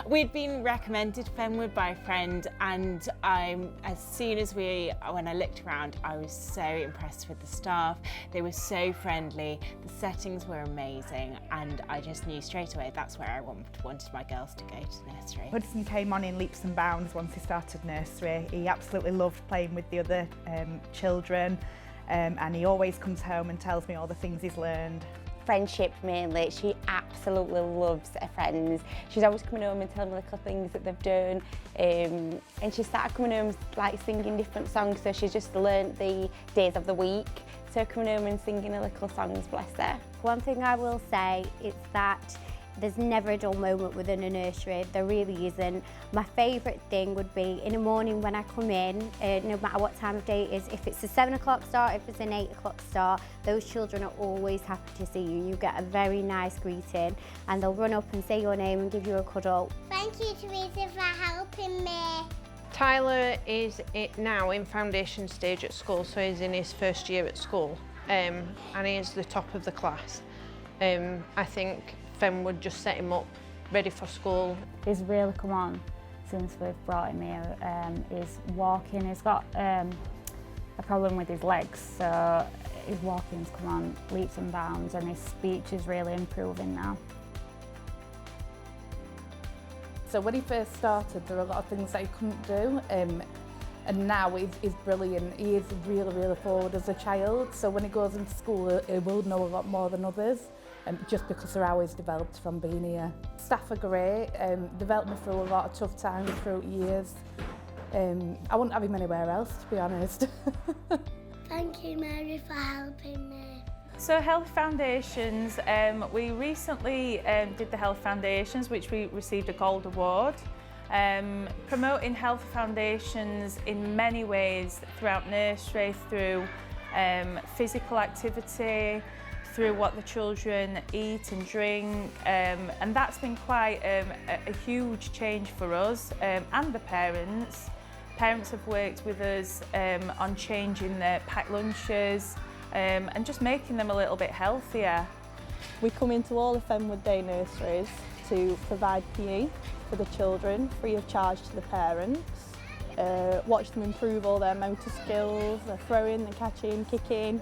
We'd been recommended Fenwood by a friend, and when I looked around, I was so impressed with the staff. They were so friendly, the settings were amazing, and I just knew straight away that's where I wanted my girls to go to nursery. Hudson came on in leaps and bounds once he started nursery. He absolutely loved playing with the other children, and he always comes home and tells me all the things he's learned. Friendship mainly. She absolutely loves her friends. She's always coming home and telling me little things that they've done, and she started coming home like singing different songs, so she's just learnt the days of the week, so coming home and singing her little songs, bless her. One thing I will say is that there's never a dull moment within a nursery, there really isn't. My favourite thing would be in the morning when I come in, no matter what time of day it is, if it's a 7 o'clock start, if it's an 8 o'clock start, those children are always happy to see you. You get a very nice greeting and they'll run up and say your name and give you a cuddle. Thank you, Teresa, for helping me. Tyler is now in foundation stage at school, so he's in his first year at school, and he is the top of the class. I think Fenwood just set him up ready for school. He's really come on since we've brought him here. He's walking, he's got a problem with his legs, so his walking's come on leaps and bounds, and his speech is really improving now. So when he first started, there were a lot of things that he couldn't do, and now he's brilliant. He is really forward as a child, so when he goes into school, he will know a lot more than others, just because they're always developed from being here. Staff are great, developed me through a lot of tough times through years. I wouldn't have him anywhere else, to be honest. Thank you, Mary, for helping me. So Health Foundations, we recently did the Health Foundations, which we received a Gold Award. Promoting Health Foundations in many ways throughout nursery, through physical activity, through what the children eat and drink, and that's been quite a huge change for us and the parents. Parents have worked with us on changing their packed lunches and just making them a little bit healthier. We come into all the Fenwood Day nurseries to provide PE for the children free of charge to the parents, watch them improve all their motor skills, their throwing, their catching, kicking,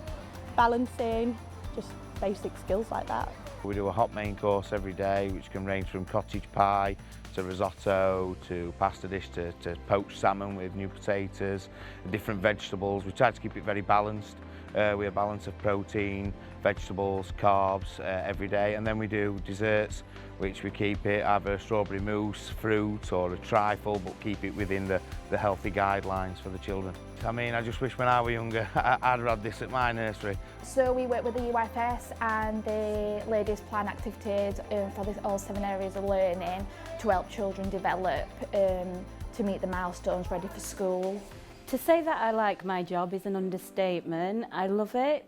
balancing, just basic skills like that. We do a hot main course every day, which can range from cottage pie to risotto to pasta dish to poached salmon with new potatoes, different vegetables. We try to keep it very balanced. We have a balance of protein, vegetables, carbs every day, and then we do desserts, which we keep it either strawberry mousse, fruit or a trifle, but keep it within the healthy guidelines for the children. I mean, I just wish when I was younger I'd have had this at my nursery. So we work with the UFS and the ladies plan activities for all 7 areas of learning to help children develop to meet the milestones ready for school. To say that I like my job is an understatement. I love it,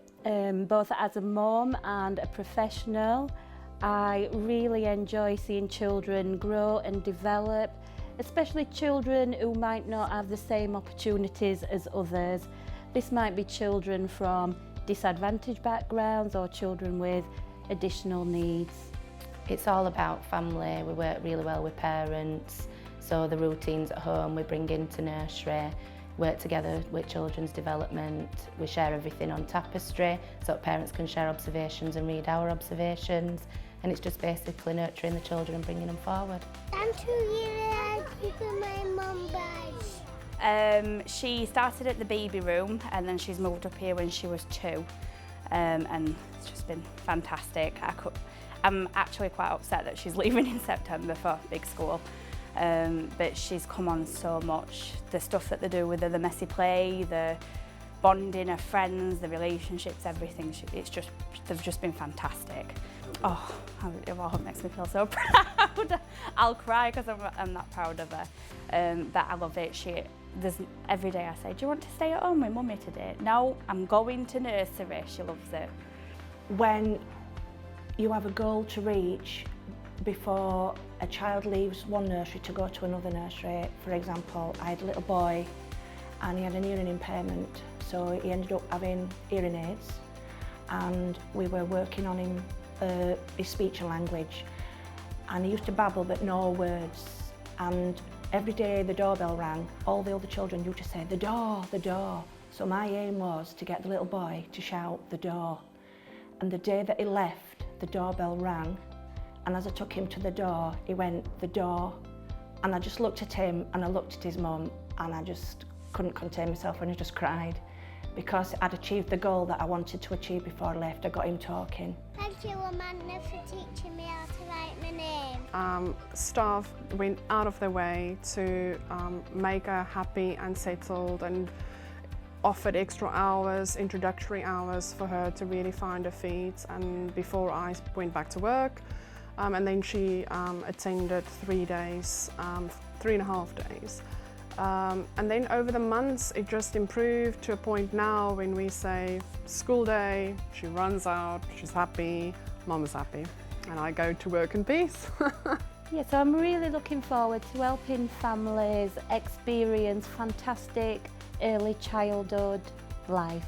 both as a mum and a professional. I really enjoy seeing children grow and develop, especially children who might not have the same opportunities as others. This might be children from disadvantaged backgrounds or children with additional needs. It's all about family. We work really well with parents, so the routines at home we bring into nursery. Work together with children's development. We share everything on Tapestry so that parents can share observations and read our observations, and it's just basically nurturing the children and bringing them forward. I'm 2 years old, my mum buys. She started at the baby room and then she's moved up here when she was 2, and it's just been fantastic. I'm actually quite upset that she's leaving in September for big school. But she's come on so much. The stuff that they do with her, the messy play, the bonding of friends, the relationships, everything, they've just been fantastic. Oh, it makes me feel so proud. I'll cry because I'm that proud of her. But I love it. Every day I say, do you want to stay at home with mummy today? No, I'm going to nursery. She loves it. When you have a goal to reach, before a child leaves one nursery to go to another nursery. For example, I had a little boy and he had an hearing impairment, so he ended up having hearing aids, and we were working on him, his speech and language, and he used to babble but no words. and every day the doorbell rang, all the other children used to say, the door, the door. So my aim was to get the little boy to shout, the door. And the day that he left, the doorbell rang, and as I took him to the door, he went, the door. And I just looked at him and I looked at his mum, and I just couldn't contain myself and I just cried. Because I'd achieved the goal that I wanted to achieve before I left. I got him talking. Thank you, Amanda, for teaching me how to write my name. Staff went out of their way to make her happy and settled, and offered extra hours, introductory hours for her to really find her feet, and before I went back to work. And then she attended 3 days, 3.5 days. And then over the months, it just improved to a point now when we say school day, she runs out, she's happy, mum is happy, and I go to work in peace. Yeah, so I'm really looking forward to helping families experience fantastic early childhood life.